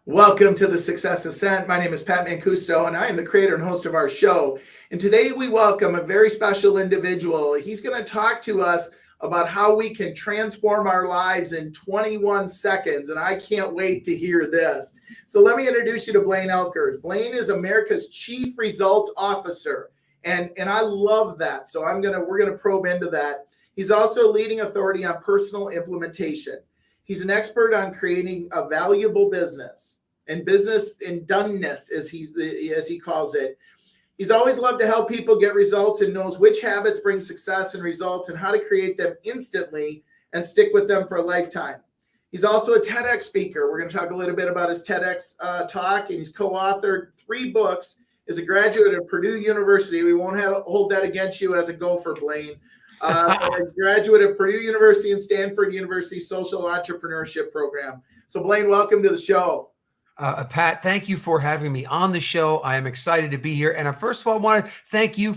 Welcome to the Success Ascent. My name is Pat Mancuso, and I am the creator and host of our show. And today we welcome a very special individual. He's going to talk to us about how we can transform our lives in 21 seconds. And I can't wait to hear this. So let me introduce you to Blaine Oelkers. Blaine is America's Chief Results Officer. And I love that. So we're going to probe into that. He's also a leading authority on personal implementation. He's an expert on creating a valuable business and business in doneness, as he calls it. He's always loved to help people get results and knows which habits bring success and results and how to create them instantly and stick with them for a lifetime. He's also a TEDx speaker. We're going to talk a little bit about his TEDx talk, and he's co-authored 3 books. Is a graduate of Purdue University. We won't hold that against you as a gopher, Blaine. A graduate of Purdue University and Stanford University Social Entrepreneurship Program. So Blaine, welcome to the show. Pat, thank you for having me on the show. I am excited to be here. And first of all, I want to thank you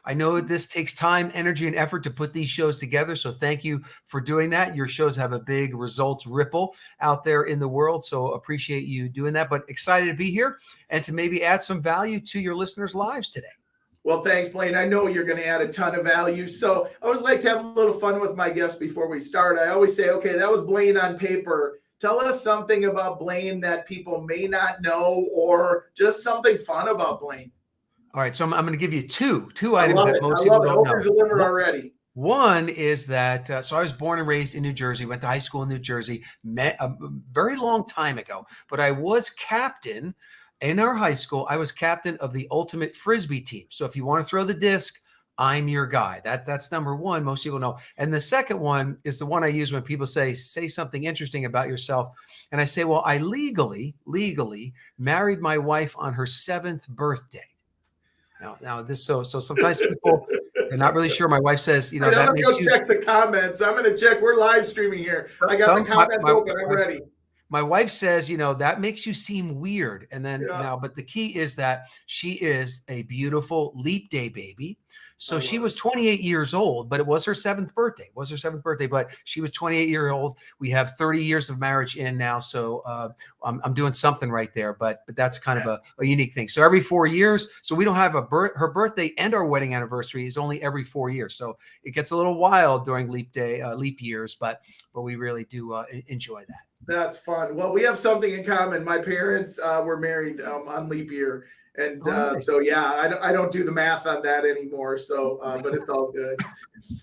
I know this takes time, energy, and effort to put these shows together. So thank you for doing that. Your shows have a big results ripple out there in the world. So appreciate you doing that, but excited to be here and to maybe add some value to your listeners' lives today. Well, thanks, Blaine. I know you're going to add a ton of value. So I always like to have a little fun with my guests before we start. I always say, okay, that was Blaine on paper. Tell us something about Blaine that people may not know, or just something fun about Blaine. All right. So I'm going to give you two items that most people don't know. Over-delivered already. One is that, so I was born and raised in New Jersey, went to high school in New Jersey, met a very long time ago, but I was captain in our high school. I was captain of the ultimate Frisbee team. So if you want to throw the disc, I'm your guy. That's number one. Most people know. And the second one is the one I use when people say something interesting about yourself. And I say, well, I legally married my wife on her 7th birthday. Now this, so sometimes people are not really sure. My wife says, that makes you check the comments. I'm going to check. We're live streaming here. I got the comments open. I'm ready. My wife says, that makes you seem weird. And then now, but the key is that she is a beautiful leap day baby. So she was 28 years old, but it was her 7th birthday. But she was 28 years old. We have 30 years of marriage in now. So I'm doing something right there, but that's kind of a unique thing. So every 4 years, so we don't have her birthday and our wedding anniversary is only every 4 years. So it gets a little wild during leap years, but we really do enjoy that. That's fun. Well, we have something in common. My parents were married on leap year. And nice. So, yeah, I don't do the math on that anymore. So, but it's all good.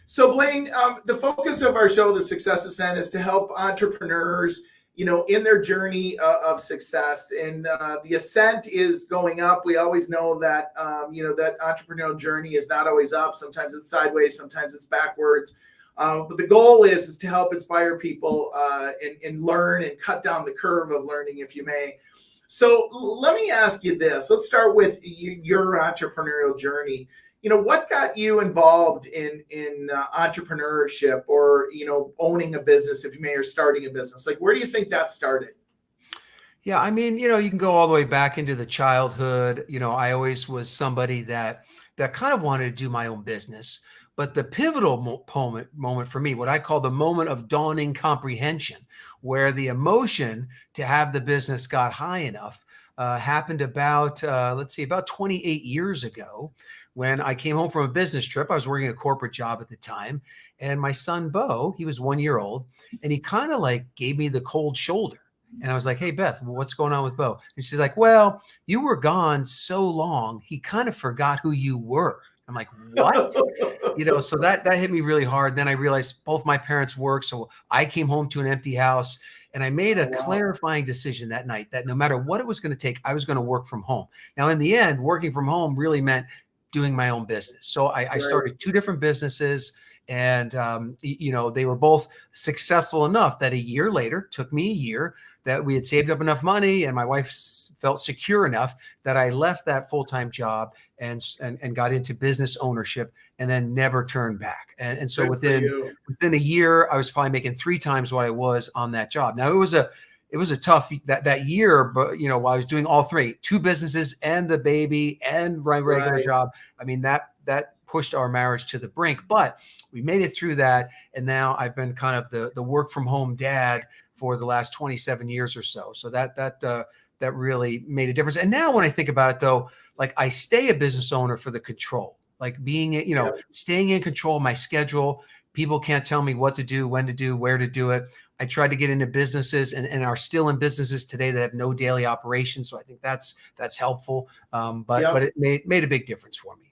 So, Blaine, the focus of our show, The Success Ascent, is to help entrepreneurs, in their journey of success. And the ascent is going up. We always know that, that entrepreneurial journey is not always up. Sometimes it's sideways. Sometimes it's backwards. But the goal is to help inspire people and learn and cut down the curve of learning, if you may. So let me ask you this. Let's start with your entrepreneurial journey. What got you involved in entrepreneurship or, owning a business, if you may, or starting a business? Like, where do you think that started? Yeah, I mean, you can go all the way back into the childhood. I always was somebody that kind of wanted to do my own business. But the pivotal moment for me, what I call the moment of dawning comprehension, where the emotion to have the business got high enough, happened about 28 years ago when I came home from a business trip. I was working a corporate job at the time. And my son, Bo, he was 1 year old, and he kind of like gave me the cold shoulder. And I was like, hey, Beth, what's going on with Bo? And she's like, well, you were gone so long, he kind of forgot who you were. I'm like, what? So that hit me really hard. Then I realized both my parents worked. So I came home to an empty house, and I made a clarifying decision that night that no matter what it was going to take, I was going to work from home. Now, in the end, working from home really meant doing my own business. So I started 2 different businesses, and, they were both successful enough that a year later, took me a year, that we had saved up enough money and my wife felt secure enough that I left that full-time job and got into business ownership and then never turned back. And so within a year, I was probably making 3 times what I was on that job. Now it was a tough that year, but while I was doing all 3, 2 businesses and the baby and my regular job, I mean, that pushed our marriage to the brink, but we made it through that. And now I've been kind of the work from home dad for the last 27 years or so. So that really made a difference. And now when I think about it though, like I stay a business owner for the control, like being, Yep. staying in control of my schedule. People can't tell me what to do, when to do, where to do it. I tried to get into businesses and are still in businesses today that have no daily operations. So I think that's helpful. But Yep. it made a big difference for me.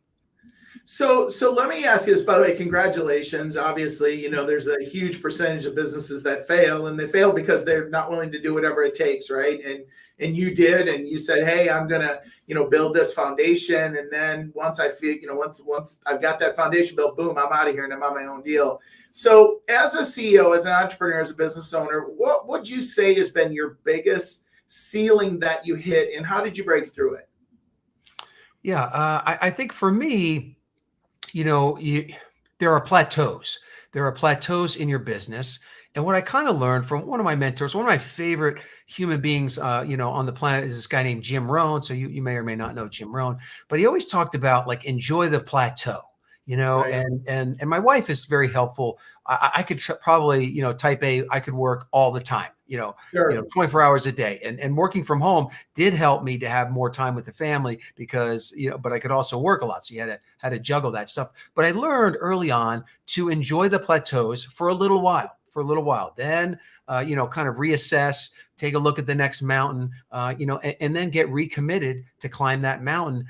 So let me ask you this, by the way, congratulations. Obviously, there's a huge percentage of businesses that fail, and they fail because they're not willing to do whatever it takes, right? And you did, and you said, hey, I'm gonna, build this foundation. And then once I feel, once I've got that foundation built, boom, I'm out of here and I'm on my own deal. So as a CEO, as an entrepreneur, as a business owner, what would you say has been your biggest ceiling that you hit, and how did you break through it? Yeah, I think for me, there are plateaus. There are plateaus in your business. And what I kind of learned from one of my mentors, one of my favorite human beings, on the planet is this guy named Jim Rohn. So you may or may not know Jim Rohn, but he always talked about like, enjoy the plateau, Right. and my wife is very helpful. I could probably, type A, I could work all the time, Sure. 24 hours a day. And working from home did help me to have more time with the family because, but I could also work a lot. So you had to juggle that stuff. But I learned early on to enjoy the plateaus for a little while. Then, kind of reassess, take a look at the next mountain, and then get recommitted to climb that mountain,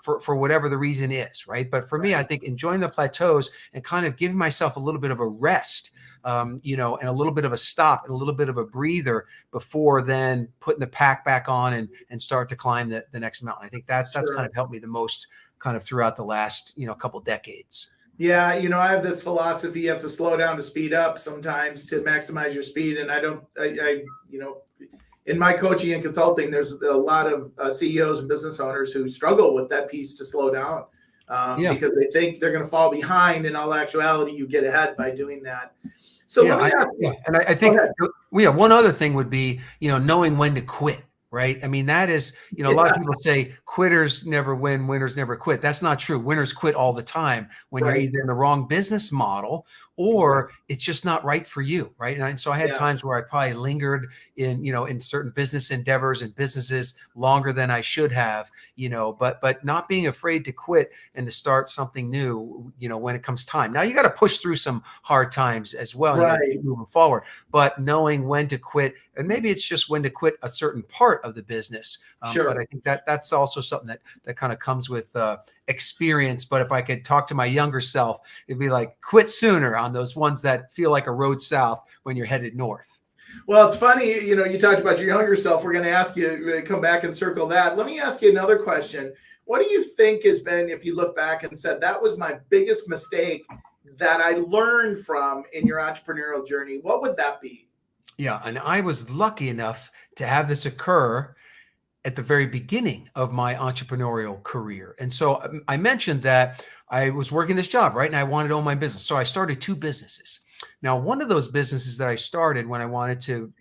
for whatever the reason is. Right. But for me, I think enjoying the plateaus and kind of giving myself a little bit of a rest, and a little bit of a stop and a little bit of a breather before then putting the pack back on and start to climb the next mountain. I think that's kind Sure. of helped me the most kind of throughout the last, couple decades. Yeah, I have this philosophy: you have to slow down to speed up sometimes to maximize your speed. And in my coaching and consulting, there's a lot of CEOs and business owners who struggle with that piece to slow down, Yeah. because they think they're going to fall behind. In all actuality, you get ahead by doing that. So Yeah, let me ask you. and I Go think ahead. one other thing would be, knowing when to quit, right? I mean, that is, a lot of Yeah, people say quitters never win, winners never quit. That's not true. Winners quit all the time when you're right. either in the wrong business model Exactly. or it's just not right for you, right? And so I had Yeah. times where I probably lingered in certain business endeavors and businesses longer than I should have, but not being afraid to quit and to start something new, when it comes time. Now you got to push through some hard times as well. And you got to Right. keep moving forward, but knowing when to quit, and maybe it's just when to quit a certain part of the business. But I Sure. think that's also something that kind of comes with experience. But if I could talk to my younger self, it'd be like quit sooner on those ones that feel like a road south when you're headed north. Well, it's funny, you talked about your younger self. We're going to ask you to come back and circle that. Let me ask you another question. What do you think has been, if you look back and said, that was my biggest mistake that I learned from in your entrepreneurial journey? What would that be? Yeah, and I was lucky enough to have this occur at the very beginning of my entrepreneurial career. And so I mentioned that I was working this job, right? And I wanted to own my business. So I started two businesses. Now, one of those businesses that I started when I wanted to,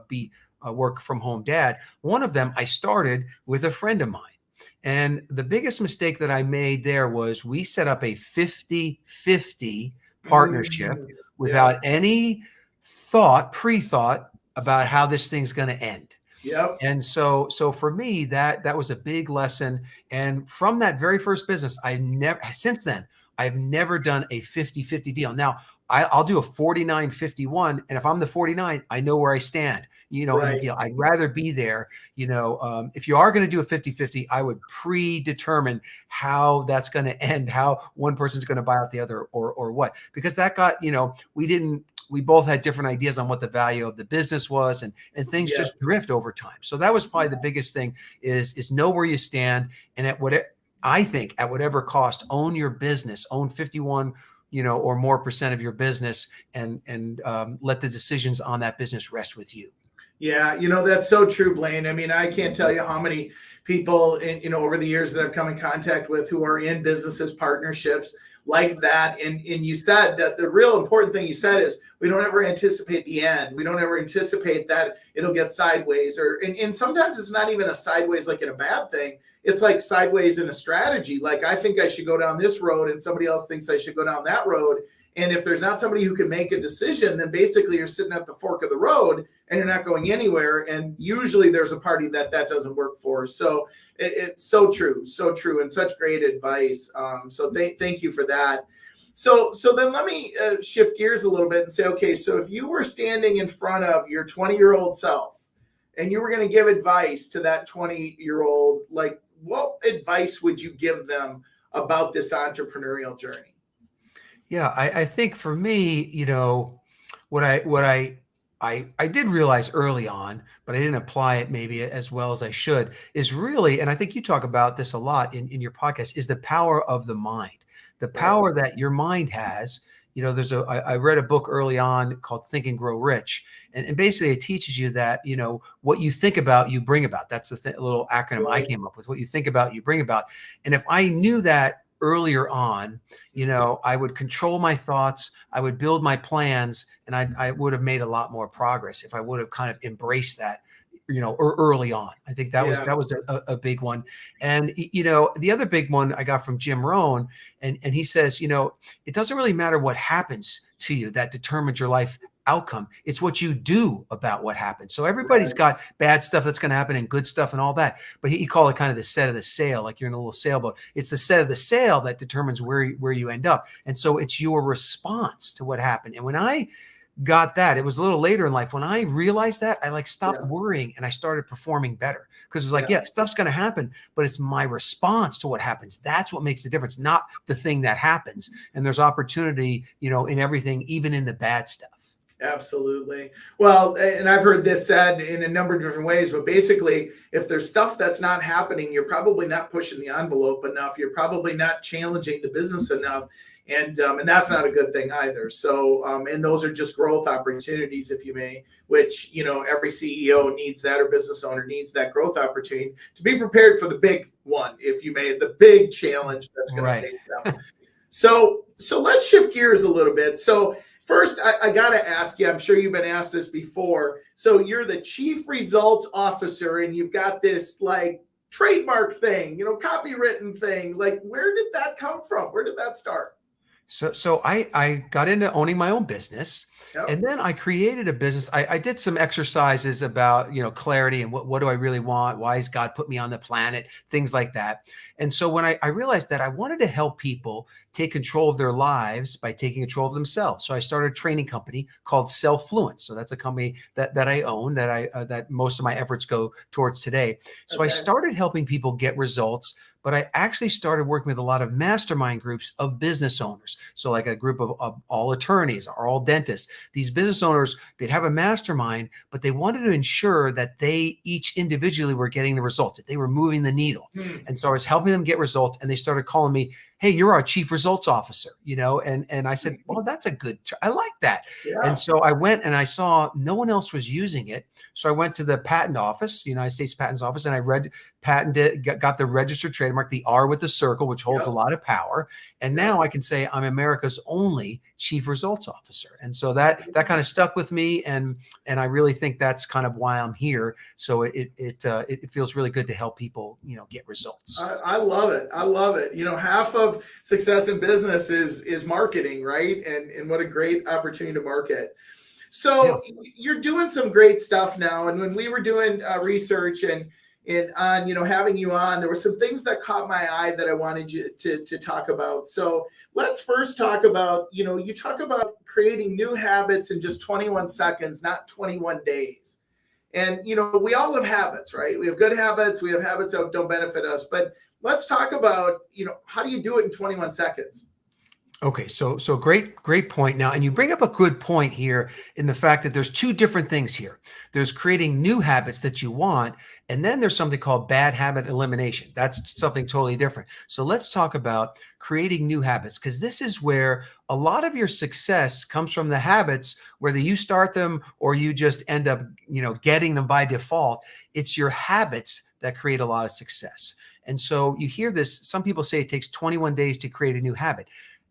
be a work from home dad, one of them I started with a friend of mine. And the biggest mistake that I made there was we set up a 50-50 partnership Mm, without yep. any pre-thought about how this thing's going to end. Yep. And so for me, that was a big lesson. And from that very first business, since then, I've never done a 50-50 deal. Now I'll do a 49-51. And if I'm the 49, I know where I stand, in the Right. deal. I'd rather be there. If you are going to do a 50-50, I would predetermine how that's going to end, how one person's going to buy out the other or what, because that got, we both had different ideas on what the value of the business was, and things Yes. just drift over time. So that was probably the biggest thing is know where you stand. And I think at whatever cost, own your business, own 51, or more percent of your business, and let the decisions on that business rest with you. Yeah, that's so true, Blaine. I mean, I can't tell you how many people over the years that I've come in contact with who are in businesses, partnerships like that. And you said that the real important thing you said is we don't ever anticipate the end. We don't ever anticipate that it'll get sideways, and sometimes it's not even a sideways like in a bad thing. It's like sideways in a strategy. Like I think I should go down this road and somebody else thinks I should go down that road. And if there's not somebody who can make a decision, then basically you're sitting at the fork of the road and you're not going anywhere. And usually there's a party that doesn't work for. So it's so true, and such great advice. So thank you for that. So then let me shift gears a little bit and say, okay, so if you were standing in front of your 20-year-old self and you were going to give advice to that 20-year-old, like what advice would you give them about this entrepreneurial journey? Yeah, I think for me, what I did realize early on, but I didn't apply it maybe as well as I should, is really, and I think you talk about this a lot in your podcast, is the power of the mind, the power that your mind has. I read a book early on called Think and Grow Rich. And basically it teaches you that, what you think about, you bring about. That's the little acronym I came up with. What you think about, you bring about. And if I knew that earlier on, I would control my thoughts, I would build my plans, and I would have made a lot more progress if I would have kind of embraced that, early on. I think that was a big one. And, the other big one I got from Jim Rohn, and he says, it doesn't really matter what happens to you that determines your life outcome. It's what you do about what happens. So everybody's got bad stuff that's going to happen and good stuff and all that. But he called it kind of the set of the sail, like you're in a little sailboat. It's the set of the sail that determines where you end up. And so it's your response to what happened. And when I got that, it was a little later in life when I realized that, I stopped worrying and I started performing better, because it was like, stuff's going to happen, but it's my response to what happens. That's what makes the difference, not the thing that happens. And there's opportunity, in everything, even in the bad stuff. Absolutely. Well, and I've heard this said in a number of different ways, but basically, if there's stuff that's not happening, you're probably not pushing the envelope enough. You're probably not challenging the business enough. And that's not a good thing either. So, and those are just growth opportunities, if you may, which, every CEO needs that, or business owner needs that growth opportunity to be prepared for the big one, if you may, the big challenge that's going to face them. So let's shift gears a little bit. So first, I got to ask you, I'm sure you've been asked this before. So you're the chief results officer and you've got this trademark thing, copywritten thing. Where did that come from? Where did that start? So I got into owning my own business, and then I created a business. I did some exercises about, clarity and what do I really want? Why has God put me on the planet? Things like that. And so when I realized that I wanted to help people take control of their lives by taking control of themselves. So I started a training company called Selffluence. So that's a company that I own, that most of my efforts go towards today. So I started helping people get results, but I actually started working with a lot of mastermind groups of business owners. So like a group of all attorneys or all dentists. These business owners, they'd have a mastermind, but they wanted to ensure that they each individually were getting the results, that they were moving the needle. And so I was helping them get results, and they started calling me, hey, you're our chief results officer, and I said, well, that's a good, I like that. And so I went and I saw no one else was using it. So I went to the patent office, United States Patents Office, and I patented, got the registered trademark, the R with the circle, which holds a lot of power. And now I can say I'm America's only chief results officer. And so that kind of stuck with me. And I really think that's kind of why I'm here. So it feels really good to help people, get results. I love it. I love it. Half of success in business is marketing, right? And what a great opportunity to market. So you're doing some great stuff now. And when we were doing research and on, having you on, there were some things that caught my eye that I wanted you to talk about. So let's first talk about, you talk about creating new habits in just 21 seconds, not 21 days. And, we all have habits, right? We have good habits. We have habits that don't benefit us. But let's talk about, how do you do it in 21 seconds? Okay, so great point now. And you bring up a good point here in the fact that there's two different things here. There's creating new habits that you want, and then there's something called bad habit elimination. That's something totally different. So let's talk about creating new habits, because this is where a lot of your success comes from, the habits, whether you start them or you just end up, getting them by default. It's your habits that create a lot of success. And so you hear this, some people say it takes 21 days to create a new habit.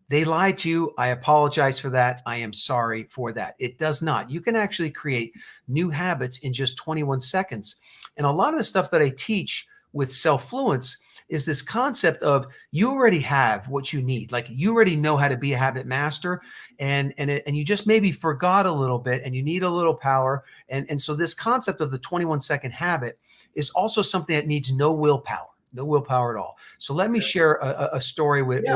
They lied to you. I apologize for that. I am sorry for that. It does not. You can actually create new habits in just 21 seconds. And a lot of the stuff that I teach with self-fluence is this concept of you already have what you need. Like you already know how to be a habit master, and you just maybe forgot a little bit, and you need a little power. And so this concept of the 21-second habit is also something that needs no willpower. No willpower at all. So let me share a story with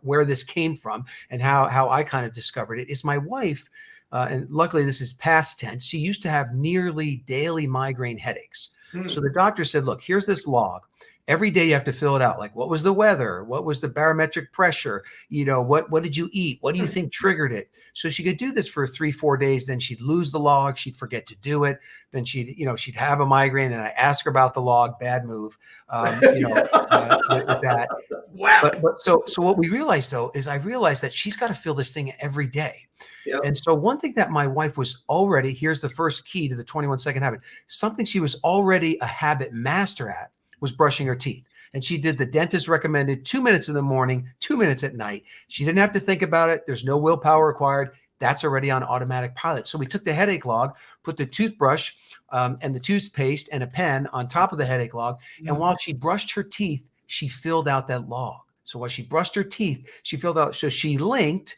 where this came from and how I kind of discovered it. Is my wife, and luckily this is past tense, she used to have nearly daily migraine headaches. So the doctor said, look, here's this log. Every day you have to fill it out. Like, what was the weather? What was the barometric pressure? What did you eat? What do you think triggered it? So she could do this for 3-4 days. Then she'd lose the log. She'd forget to do it. Then she'd have a migraine. And I ask her about the log. Bad move. With that. Wow. But so what we realized though, is I realized that she's got to feel this thing every day. Yep. And so one thing that my wife was already, here's the first key to the 21-second habit, something she was already a habit master at was brushing her teeth. And she did the dentist recommended 2 minutes in the morning, 2 minutes at night. She didn't have to think about it. There's no willpower required. That's already on automatic pilot. So we took the headache log, put the toothbrush and the toothpaste and a pen on top of the headache log. And while she brushed her teeth, she filled out that log. So while she brushed her teeth, she filled out. So she linked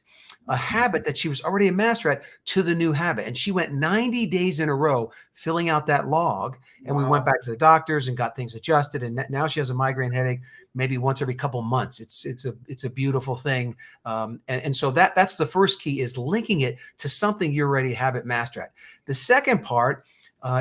a habit that she was already a master at to the new habit. And she went 90 days in a row filling out that log. And we went back to the doctors and got things adjusted. And now she has a migraine headache maybe once every couple months. It's a beautiful thing. And so that's the first key, is linking it to something you're already a habit master at. The second part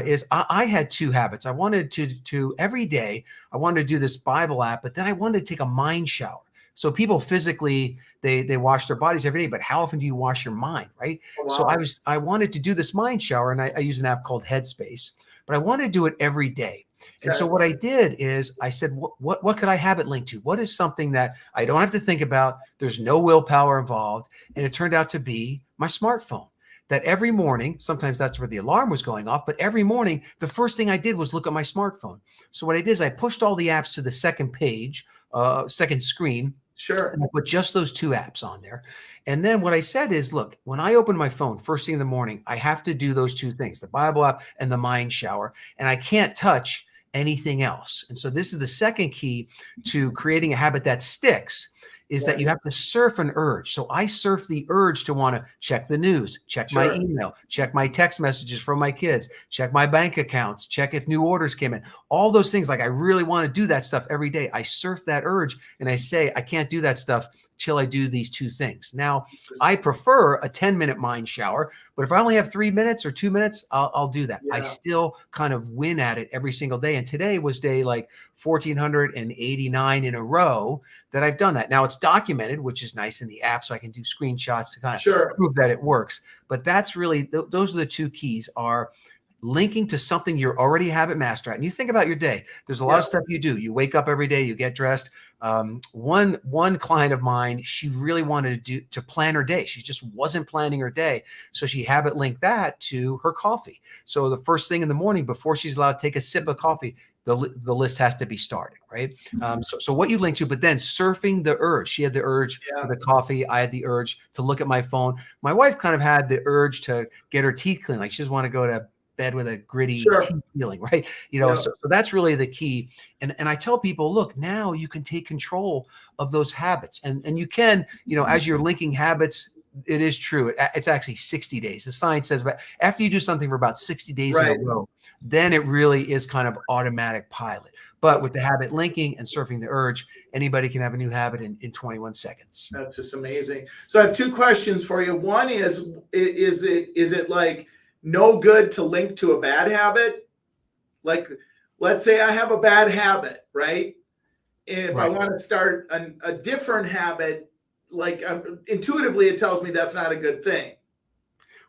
is I had two habits. I wanted to every day, I wanted to do this Bible app, but then I wanted to take a mind shower. So people physically, they wash their bodies every day, but how often do you wash your mind, right? Oh, wow. So I wanted to do this mind shower, and I use an app called Headspace, but I wanted to do it every day. Okay. And so what I did is I said, what could I habit link to? What is something that I don't have to think about? There's no willpower involved. And it turned out to be my smartphone. That every morning, sometimes that's where the alarm was going off, but every morning, the first thing I did was look at my smartphone. So what I did is I pushed all the apps to the second page, second screen. Sure. And I put just those two apps on there. And then what I said is, look, when I open my phone first thing in the morning, I have to do those two things, the Bible app and the mind shower, and I can't touch anything else. And so this is the second key to creating a habit that sticks, is that you have to surf an urge. So I surf the urge to want to check the news, check my email, check my text messages from my kids, check my bank accounts, check if new orders came in, all those things. Like I really want to do that stuff every day. I surf that urge and I say, I can't do that stuff till I do these two things. Now, I prefer a 10-minute mind shower, but if I only have 3 minutes or 2 minutes, I'll do that. Yeah. I still kind of win at it every single day. And today was day like 1,489 in a row that I've done that. Now it's documented, which is nice in the app, so I can do screenshots to kind of prove that it works. But that's really, those are the two keys, are linking to something you're already a habit master at. And you think about your day. There's a lot of stuff you do. You wake up every day, you get dressed. One client of mine, she really wanted to plan her day. She just wasn't planning her day. So she habit linked that to her coffee. So the first thing in the morning, before she's allowed to take a sip of coffee, the list has to be started, right? So what you link to, but then surfing the urge. She had the urge for the coffee. I had the urge to look at my phone. My wife kind of had the urge to get her teeth clean. Like she just want to go to bed with a gritty teeth feeling, right? So that's really the key. And I tell people, look, now you can take control of those habits, and you can, as you're linking habits, it is true. It's actually 60 days. The science says, but after you do something for about 60 days in a row, then it really is kind of automatic pilot. But with the habit linking and surfing the urge, anybody can have a new habit in 21 seconds. That's just amazing. So I have two questions for you. One is it like no good to link to a bad habit? Like, let's say I have a bad habit, right? And if I want to start a different habit, like intuitively, it tells me that's not a good thing.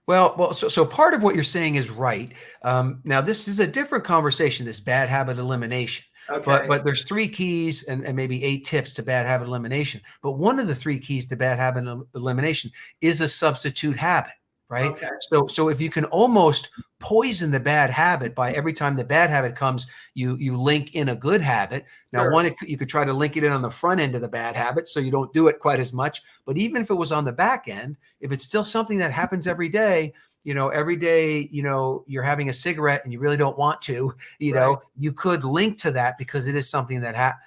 Well, so part of what you're saying is right. Now, this is a different conversation, this bad habit elimination. Okay. But there's 3 keys and maybe 8 tips to bad habit elimination. But one of the 3 keys to bad habit elimination is a substitute habit. Right. Okay. So if you can almost poison the bad habit by every time the bad habit comes, you link in a good habit. Now, you could try to link it in on the front end of the bad habit, so you don't do it quite as much. But even if it was on the back end, if it's still something that happens every day, every day, you're having a cigarette and you really don't want to, Right. you could link to that because it is something that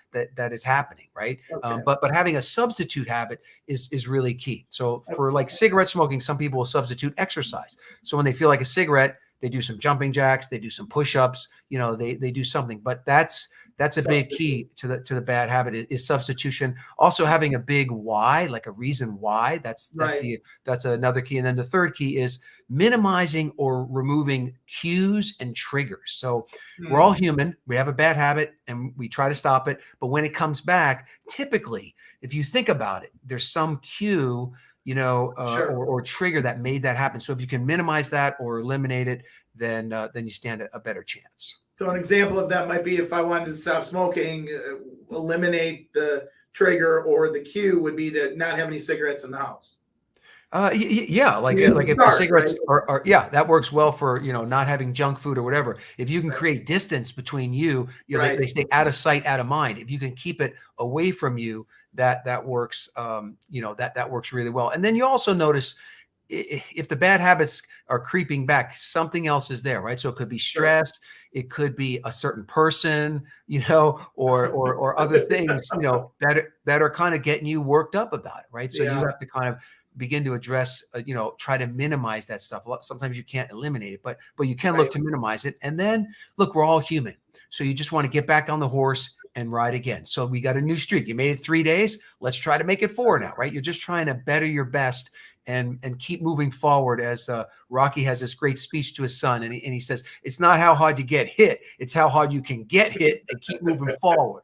is happening, right? Okay. But having a substitute habit is really key. So for Okay. like cigarette smoking, some people will substitute exercise. So when they feel like a cigarette, they do some jumping jacks, they do some push-ups, they do something. But that's a big key to the bad habit is substitution. Also having a big why, like a reason why. That's another key. And then the third key is minimizing or removing cues and triggers. So we're all human. We have a bad habit and we try to stop it. But when it comes back, typically, if you think about it, there's some cue, Sure. or trigger that made that happen. So if you can minimize that or eliminate it, then you stand a better chance. So an example of that might be if I wanted to stop smoking, eliminate the trigger or the cue would be to not have any cigarettes in the house. Yeah, like if the cigarettes are that works well for not having junk food or whatever. If you can create distance between you, they say out of sight, out of mind. If you can keep it away from you, that works. That works really well. And then you also notice if the bad habits are creeping back, something else is there, right? So it could be stress, it could be a certain person, or other things, that are kind of getting you worked up about it, right? So you have to kind of begin to address, try to minimize that stuff. Sometimes you can't eliminate it, but you can look to minimize it. And then look, we're all human. So you just want to get back on the horse and ride again. So we got a new streak. You made it 3 days. Let's try to make it 4 now, right? You're just trying to better your best and keep moving forward. As Rocky has this great speech to his son, and he says, it's not how hard you get hit, it's how hard you can get hit and keep moving forward.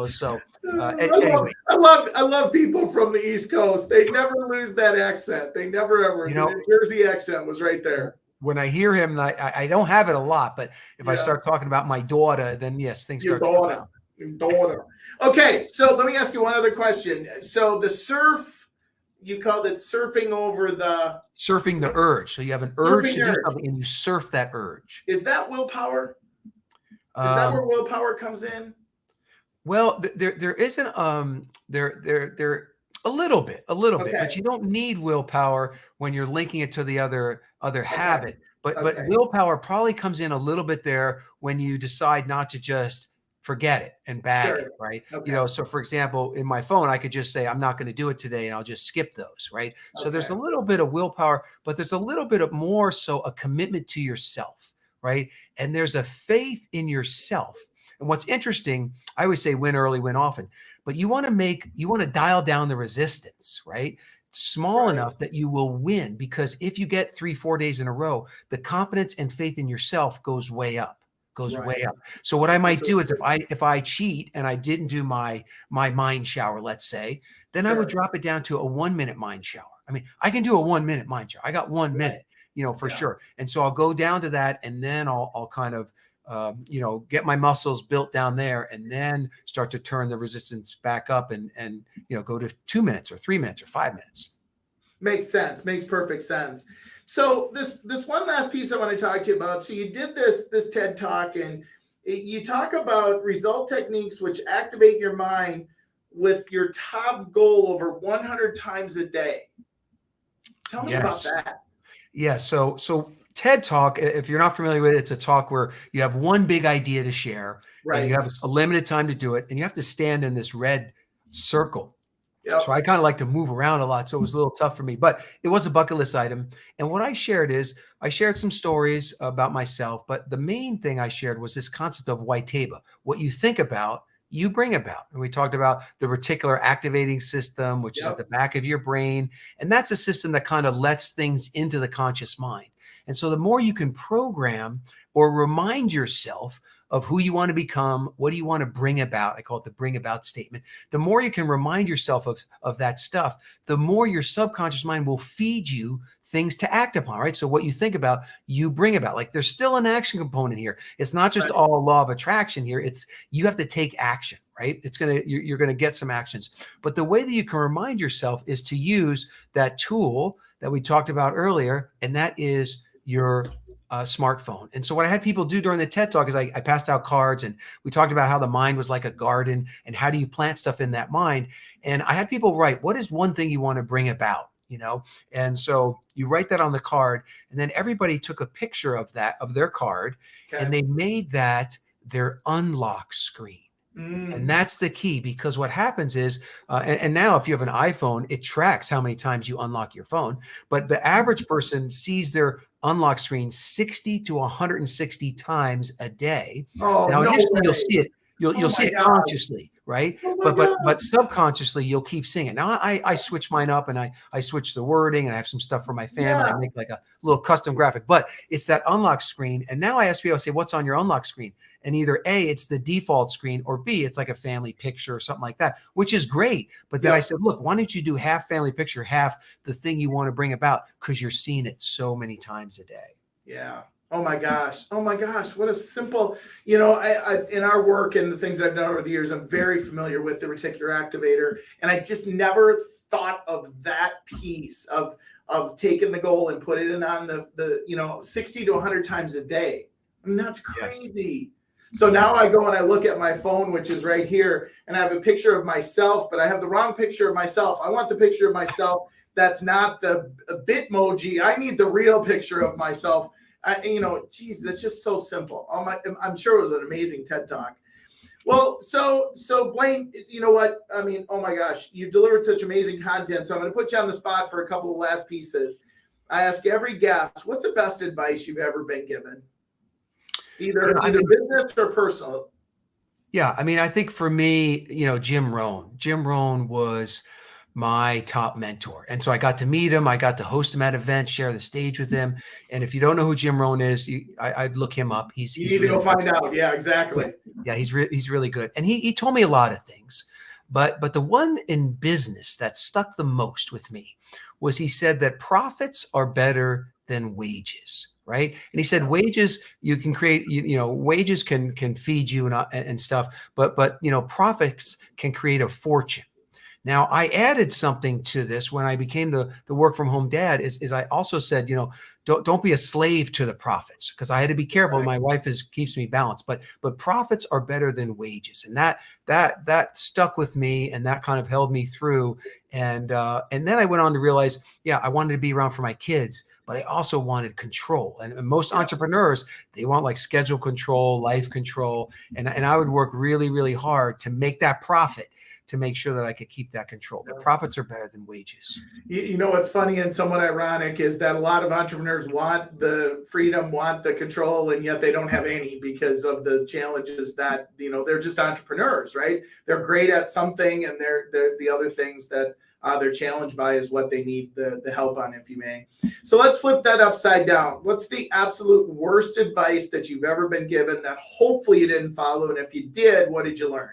So anyway. I love people from the East Coast. They never lose that accent. They never ever. The New Jersey accent was right there. When I hear him, I don't have it a lot, but if I start talking about my daughter, then yes, things start to come out. Your daughter. Okay, so let me ask you one other question. So the surf, you called it surfing the urge. So you have an urge to do something and you surf that urge. Is that willpower? Is that where willpower comes in? Well, there isn't there a little bit, but you don't need willpower when you're linking it to the other habit. But willpower probably comes in a little bit there when you decide not to just forget it and bag it, right? So for example, in my phone, I could just say, I'm not going to do it today, and I'll just skip those, right? So there's a little bit of willpower, but there's a little bit of more so a commitment to yourself, right? And there's a faith in yourself. And what's interesting, I always say win early, win often, but you want to dial down the resistance, right? Small enough that you will win, because if you get 3-4 days in a row, the confidence and faith in yourself goes way up. Way up. So what I might do is if I cheat and I didn't do my mind shower, let's say, then I would drop it down to a 1-minute mind shower. I mean, I can do a 1-minute mind shower. I got 1 minute, for sure. And so I'll go down to that, and then I'll kind of get my muscles built down there, and then start to turn the resistance back up and go to 2 minutes or 3 minutes or 5 minutes. Makes sense. Makes perfect sense. So this one last piece I want to talk to you about. So you did this TED Talk, and you talk about result techniques which activate your mind with your top goal over 100 times a day. Tell me about that. Yeah. So TED Talk, if you're not familiar with it, it's a talk where you have one big idea to share, and you have a limited time to do it, and you have to stand in this red circle. So I kind of like to move around a lot. So it was a little tough for me, but it was a bucket list item. And what I shared some stories about myself, but the main thing I shared was this concept of Waiteba. What you think about, you bring about. And we talked about the reticular activating system, which is at the back of your brain. And that's a system that kind of lets things into the conscious mind. And so the more you can program or remind yourself of who you want to become, what do you want to bring about? I call it the bring about statement. The more you can remind yourself of that stuff, the more your subconscious mind will feed you things to act upon, right? So what you think about, you bring about. Like there's still an action component here. It's not just all law of attraction here. It's you have to take action, right? You're going to get some actions. But the way that you can remind yourself is to use that tool that we talked about earlier, and that is your smartphone. And so what I had people do during the TED Talk is I passed out cards, and we talked about how the mind was like a garden and how do you plant stuff in that mind. And I had people write, what is one thing you want to bring about And so you write that on the card, and then everybody took a picture of their card, Okay. and they made that their unlock screen. And that's the key, because what happens is, and now if you have an iPhone, it tracks how many times you unlock your phone. But the average person sees their unlock screen 60 to 160 times a day. Oh, Now, no initially you'll way. see it. You'll Oh see my it God. consciously, right? Oh my But subconsciously you'll keep seeing it. Now I switch mine up, and I switch the wording, and I have some stuff for my family. Yeah. I make like a little custom graphic, but it's that unlock screen. And now I ask people, I say, what's on your unlock screen? And either A, it's the default screen, or B, it's like a family picture or something like that, which is great. But then I said, look, why don't you do half family picture, half the thing you want to bring about, because you're seeing it so many times a day. Yeah. Oh my gosh. Oh my gosh. What a simple, I in our work and the things that I've done over the years, I'm very familiar with the reticular activator. And I just never thought of that piece of taking the goal and put it in on the 60 to 100 times a day. I mean, that's crazy. Yes. So now I go and I look at my phone, which is right here, and I have a picture of myself, but I have the wrong picture of myself. I want the picture of myself that's not the Bitmoji. I need the real picture of myself. Geez, that's just so simple. I'm sure it was an amazing TED Talk. Well, so Blaine, you know what? I mean, oh my gosh, you've delivered such amazing content. So I'm going to put you on the spot for a couple of last pieces. I ask every guest, what's the best advice you've ever been given? Either business or personal. Yeah. I mean, I think for me, Jim Rohn was my top mentor. And so I got to meet him. I got to host him at events, share the stage with him. And if you don't know who Jim Rohn is, I'd look him up. You need to go find out. Yeah, exactly. Yeah, he's really good. And he told me a lot of things. But the one in business that stuck the most with me was, he said that profits are better than wages. Right. And he said, wages, you can create, wages can feed you and stuff, but profits can create a fortune. Now, I added something to this when I became the work from home dad, is I also said, don't be a slave to the profits, because I had to be careful. Right. My wife keeps me balanced, but profits are better than wages. And that stuck with me, and that kind of held me through. And then I went on to realize, I wanted to be around for my kids, but I also wanted control. And most entrepreneurs, they want like schedule control, life control. And I would work really, really hard to make that profit, to make sure that I could keep that control. But profits are better than wages. What's funny and somewhat ironic is that a lot of entrepreneurs want the freedom, want the control, and yet they don't have any, because of the challenges that, they're just entrepreneurs, right? They're great at something, and they're the other things that they're challenged by is what they need the help on, if you may. So let's flip that upside down. What's the absolute worst advice that you've ever been given that hopefully you didn't follow? And if you did, what did you learn?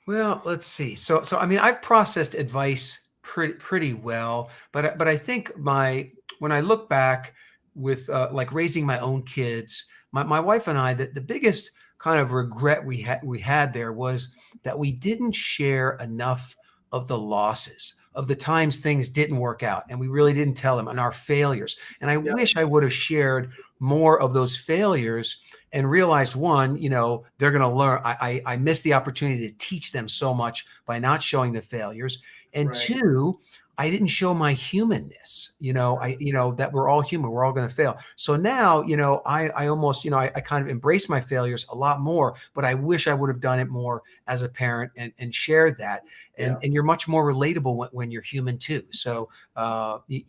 Well, let's see. So I mean, I've processed advice pretty well, but I think when I look back with like raising my own kids, my wife and I, the biggest kind of regret we had there was that we didn't share enough of the losses, of the times things didn't work out, and we really didn't tell them, and our failures. And I wish I would have shared more of those failures, and realized, one, they're going to learn. I missed the opportunity to teach them so much by not showing the failures. And two, I didn't show my humanness, that we're all human. We're all going to fail. So now, I almost, I kind of embrace my failures a lot more, but I wish I would have done it more as a parent and shared that. And you're much more relatable when you're human too. So, I think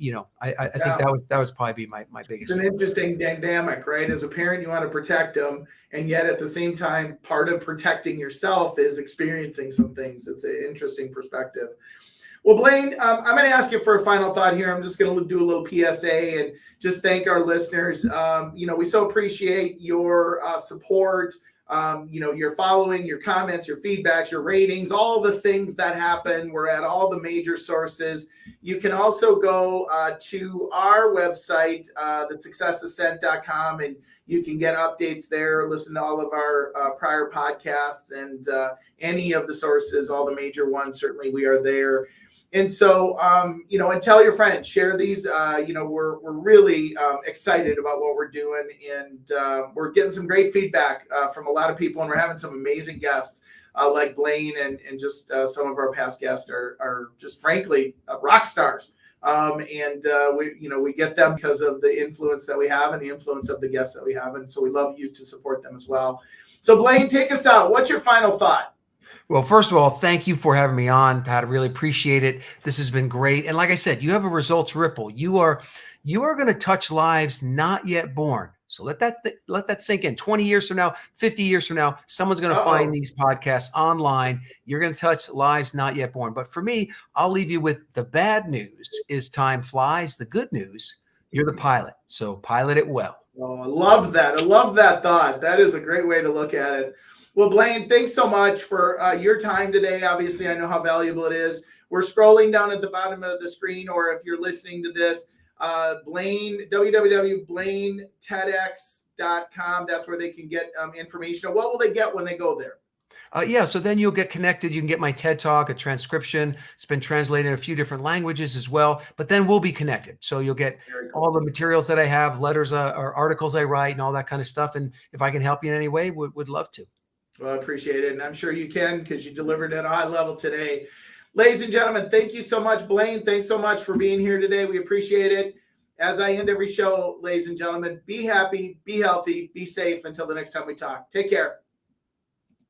that was probably my biggest. It's an interesting dynamic, right? As a parent, you want to protect them. And yet at the same time, part of protecting yourself is experiencing some things. It's an interesting perspective. Well, Blaine, I'm going to ask you for a final thought here. I'm just going to do a little PSA and just thank our listeners. We so appreciate your support, your following, your comments, your feedbacks, your ratings, all the things that happen. We're at all the major sources. You can also go to our website, thesuccessascent.com, and you can get updates there, listen to all of our prior podcasts, and any of the sources, all the major ones. Certainly we are there. And so, and tell your friends, share these. We're really excited about what we're doing, and we're getting some great feedback from a lot of people, and we're having some amazing guests like Blaine, and just some of our past guests are just frankly rock stars. We get them because of the influence that we have and the influence of the guests that we have. And so we love you to support them as well. So Blaine, take us out. What's your final thought? Well, first of all, thank you for having me on, Pat. I really appreciate it. This has been great. And like I said, you have a results ripple. You are going to touch lives not yet born. So let that sink in. 20 years from now, 50 years from now, someone's going to find these podcasts online. You're going to touch lives not yet born. But for me, I'll leave you with the bad news is time flies. The good news, you're the pilot. So pilot it well. Oh, I love that. I love that thought. That is a great way to look at it. Well, Blaine, thanks so much for your time today. Obviously, I know how valuable it is. We're scrolling down at the bottom of the screen, or if you're listening to this, Blaine, www.blainetedx.com. That's where they can get information. What will they get when they go there? So then you'll get connected. You can get my TED Talk, a transcription. It's been translated in a few different languages as well, but then we'll be connected. So you'll get all the materials that I have, letters or articles I write and all that kind of stuff. And if I can help you in any way, would love to. Well, I appreciate it. And I'm sure you can, because you delivered at a high level today. Ladies and gentlemen, thank you so much. Blaine, thanks so much for being here today. We appreciate it. As I end every show, ladies and gentlemen, be happy, be healthy, be safe until the next time we talk. Take care.